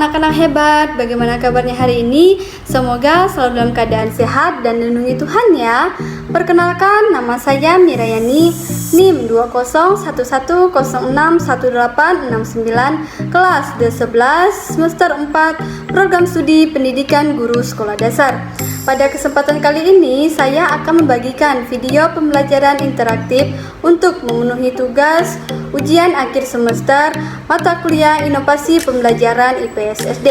anak-anak hebat, bagaimana kabarnya hari ini? Semoga selalu dalam keadaan sehat dan dilindungi Tuhan ya. Perkenalkan, nama saya Mirayani, NIM 2011061869, kelas D11, semester 4, program studi pendidikan guru sekolah dasar. Pada kesempatan kali ini, saya akan membagikan video pembelajaran interaktif untuk memenuhi tugas ujian akhir semester mata kuliah Inovasi Pembelajaran IPS SD,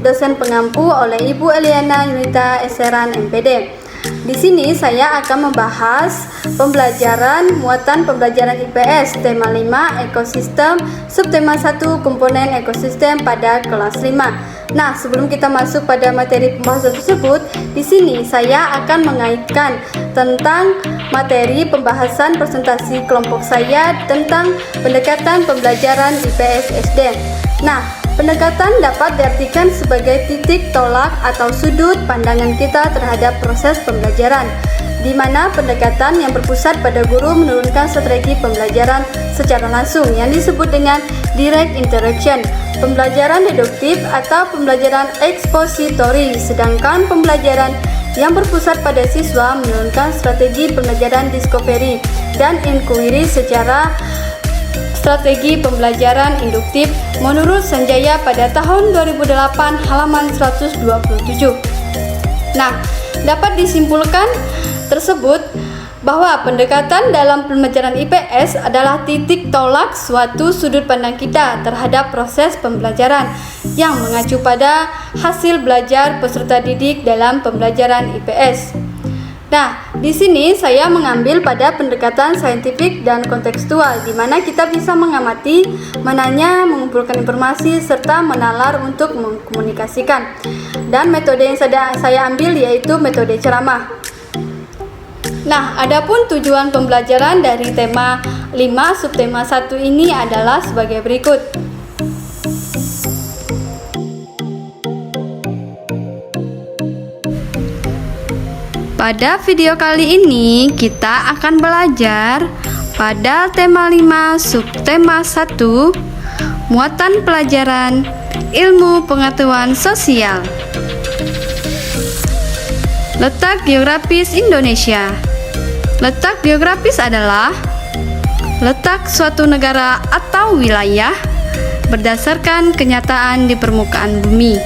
dosen pengampu oleh Ibu Eliana Yunita Eseran MPD. Di sini saya akan membahas pembelajaran muatan pembelajaran IPS tema 5 ekosistem, subtema 1 komponen ekosistem pada kelas 5. Nah, sebelum kita masuk pada materi pembahasan tersebut, di sini saya akan mengaitkan tentang materi pembahasan presentasi kelompok saya tentang pendekatan pembelajaran IPS SD. Nah, pendekatan dapat diartikan sebagai titik tolak atau sudut pandangan kita terhadap proses pembelajaran, di mana pendekatan yang berpusat pada guru menurunkan strategi pembelajaran secara langsung yang disebut dengan direct interaction, pembelajaran deduktif atau pembelajaran ekspositori, sedangkan pembelajaran yang berpusat pada siswa menurunkan strategi pembelajaran discovery dan inquiry secara strategi pembelajaran induktif menurut Sanjaya pada tahun 2008 halaman 127. Nah, dapat disimpulkan tersebut bahwa pendekatan dalam pembelajaran IPS adalah titik tolak suatu sudut pandang kita terhadap proses pembelajaran yang mengacu pada hasil belajar peserta didik dalam pembelajaran IPS. Nah, di sini saya mengambil pada pendekatan saintifik dan kontekstual, di mana kita bisa mengamati, menanya, mengumpulkan informasi, serta menalar untuk mengkomunikasikan. Dan metode yang saya ambil yaitu metode ceramah. Nah, adapun tujuan pembelajaran dari tema 5 subtema 1 ini adalah sebagai berikut. Pada video kali ini kita akan belajar pada tema 5 subtema 1 muatan pelajaran ilmu pengetahuan sosial. Letak geografis Indonesia. Letak geografis adalah letak suatu negara atau wilayah berdasarkan kenyataan di permukaan bumi.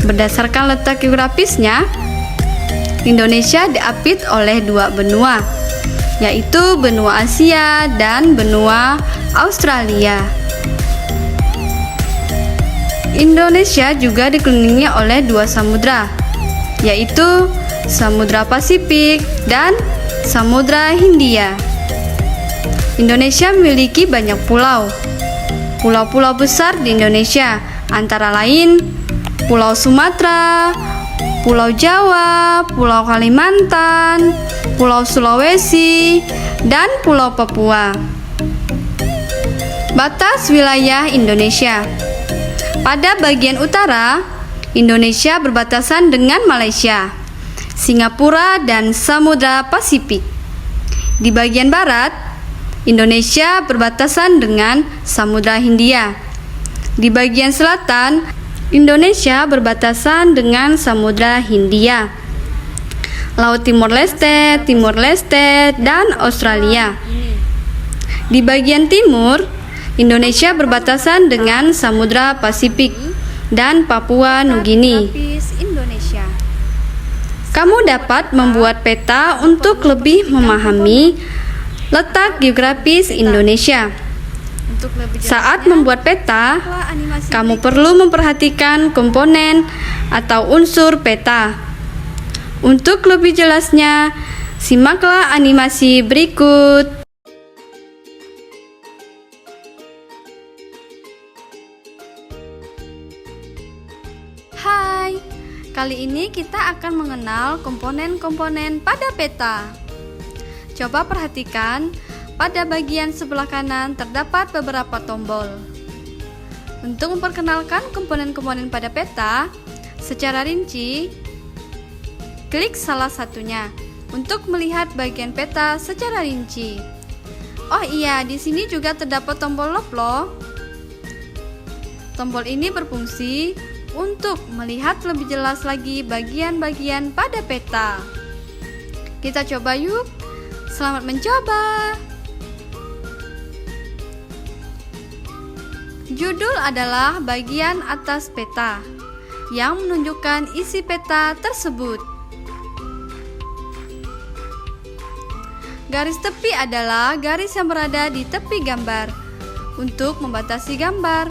Berdasarkan letak geografisnya, Indonesia diapit oleh dua benua, yaitu benua Asia dan benua Australia. Indonesia juga dikelilingi oleh dua samudra, yaitu Samudra Pasifik dan Samudra Hindia. Indonesia memiliki banyak pulau. Pulau-pulau besar di Indonesia antara lain Pulau Sumatera, Pulau Jawa, Pulau Kalimantan, Pulau Sulawesi, dan Pulau Papua. Batas wilayah Indonesia. Pada bagian utara, Indonesia berbatasan dengan Malaysia, Singapura, dan Samudra Pasifik. Di bagian barat, Indonesia berbatasan dengan Samudra Hindia. Di bagian selatan, Indonesia berbatasan dengan Samudra Hindia, Laut Timor Leste, dan Australia. Di bagian timur, Indonesia berbatasan dengan Samudra Pasifik dan Papua Nugini. Kamu dapat membuat peta untuk lebih memahami letak geografis Indonesia. Saat membuat peta, kamu perlu memperhatikan komponen atau unsur peta. Untuk lebih jelasnya, simaklah animasi berikut. Hai, kali ini kita akan mengenal komponen-komponen pada peta. Coba perhatikan, pada bagian sebelah kanan terdapat beberapa tombol. Untuk memperkenalkan komponen-komponen pada peta secara rinci, klik salah satunya untuk melihat bagian peta secara rinci. Oh iya, di sini juga terdapat tombol loop loh. Tombol ini berfungsi untuk melihat lebih jelas lagi bagian-bagian pada peta. Kita coba yuk. Selamat mencoba. Judul adalah bagian atas peta yang menunjukkan isi peta tersebut. Garis tepi adalah garis yang berada di tepi gambar untuk membatasi gambar.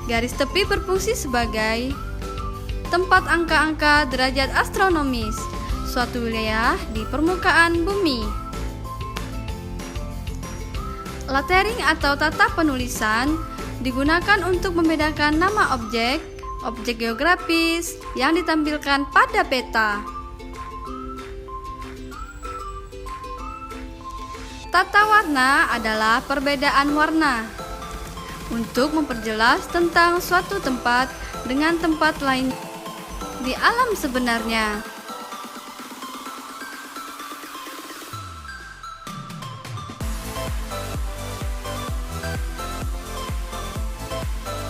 Garis tepi berfungsi sebagai tempat angka-angka derajat astronomis suatu wilayah di permukaan bumi. Lettering atau tata penulisan digunakan untuk membedakan nama objek geografis yang ditampilkan pada peta. Tata warna adalah perbedaan warna untuk memperjelas tentang suatu tempat dengan tempat lain di alam sebenarnya.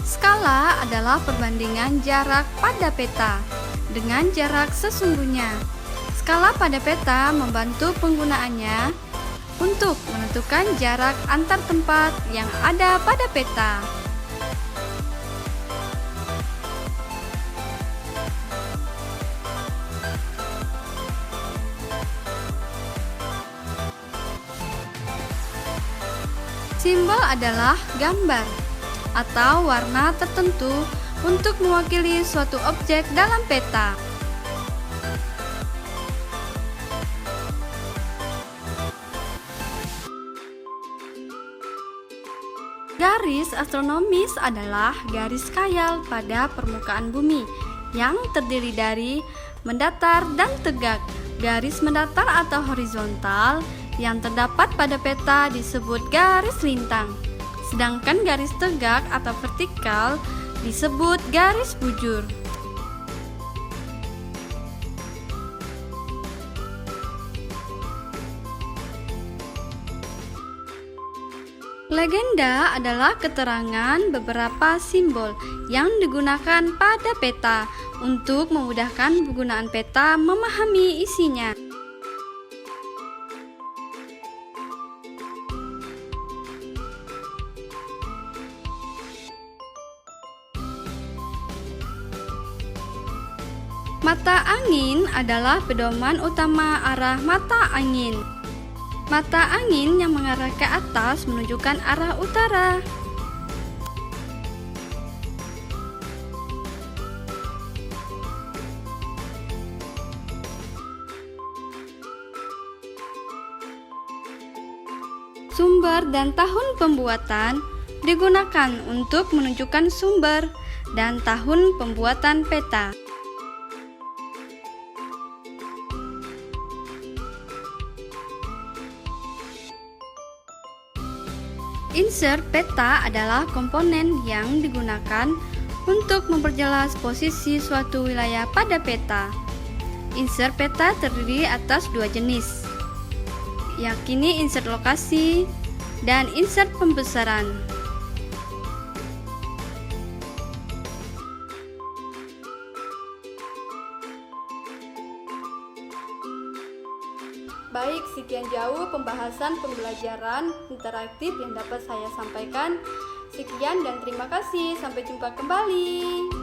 Skala adalah perbandingan jarak pada peta dengan jarak sesungguhnya. Skala pada peta membantu penggunaannya untuk menentukan jarak antar tempat yang ada pada peta. Simbol adalah gambar atau warna tertentu untuk mewakili suatu objek dalam peta. Garis astronomis adalah garis khayal pada permukaan bumi yang terdiri dari mendatar dan tegak. Garis mendatar atau horizontal yang terdapat pada peta disebut garis lintang, sedangkan garis tegak atau vertikal disebut garis bujur. Legenda adalah keterangan beberapa simbol yang digunakan pada peta untuk memudahkan penggunaan peta memahami isinya. Mata angin adalah pedoman utama arah mata angin. Mata angin yang mengarah ke atas menunjukkan arah utara. Sumber dan tahun pembuatan digunakan untuk menunjukkan sumber dan tahun pembuatan peta. Insert peta adalah komponen yang digunakan untuk memperjelas posisi suatu wilayah pada peta. Insert peta terdiri atas dua jenis, yakni insert lokasi dan insert pembesaran. Baik, sekian jauh pembahasan pembelajaran interaktif yang dapat saya sampaikan. Sekian dan terima kasih. Sampai jumpa kembali.